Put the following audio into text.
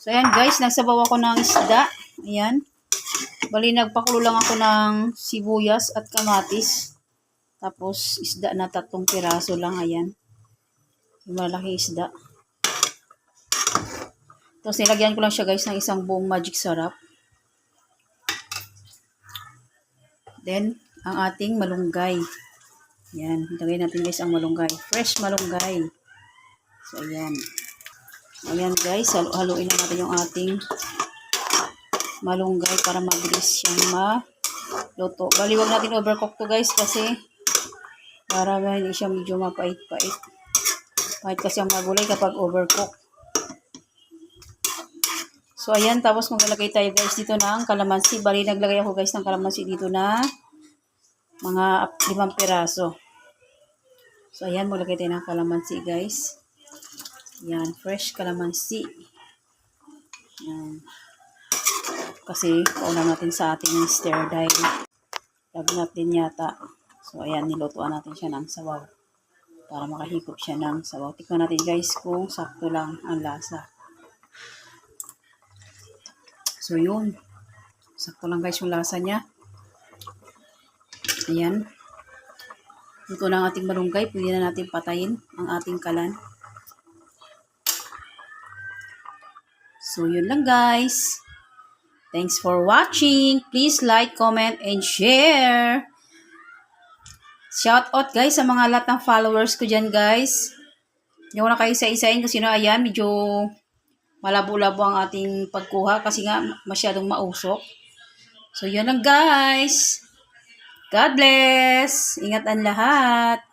So, ayan guys, nagsabaw ako ng isda. Ayan. Bali, nagpakulo lang ako ng sibuyas at kamatis. Tapos, isda na 3 piraso lang. Ayan. Yung malaki isda. Tapos, nilagyan ko lang siya guys ng isang buong magic sarap. Then, ang ating malunggay. Ayan. Ilagay natin guys ang malunggay. Fresh malunggay. So, ayan. Ayan guys, haluin na natin yung ating malunggay para mabilis siyang maluto. Bali, wag natin overcook to guys kasi para hindi siya medyo mapait-pait. Pait kasi ang magulay kapag overcook. So, ayan. Tapos, maglalagay tayo guys dito ng kalamansi. Bali, naglagay ako guys ng kalamansi dito na mga 5 piraso. So, ayan. Maglagay tayo ng kalamansi guys. Ayan. Fresh kalamansi. Ayan. Kasi, paulam natin sa ating stir dye. Lagnat din yata. So, ayan. Nilutuan natin siya ng sabaw. Para makahigop siya ng sabaw. Tikman natin guys kung sakto lang ang lasa. So, yun. Sakto lang guys yung lasa niya. Ayan. Luto na ang ating malunggay. Pwede na natin patayin ang ating kalan. So, yun lang guys. Thanks for watching. Please like, comment, and share. Shout out guys sa mga lahat ng followers ko dyan guys. Hindi ko na kayo isa-isain kasi ayan, medyo malabo-labo ang ating pagkuha kasi nga masyadong mausok. So, yun lang guys. God bless. Ingat ang lahat.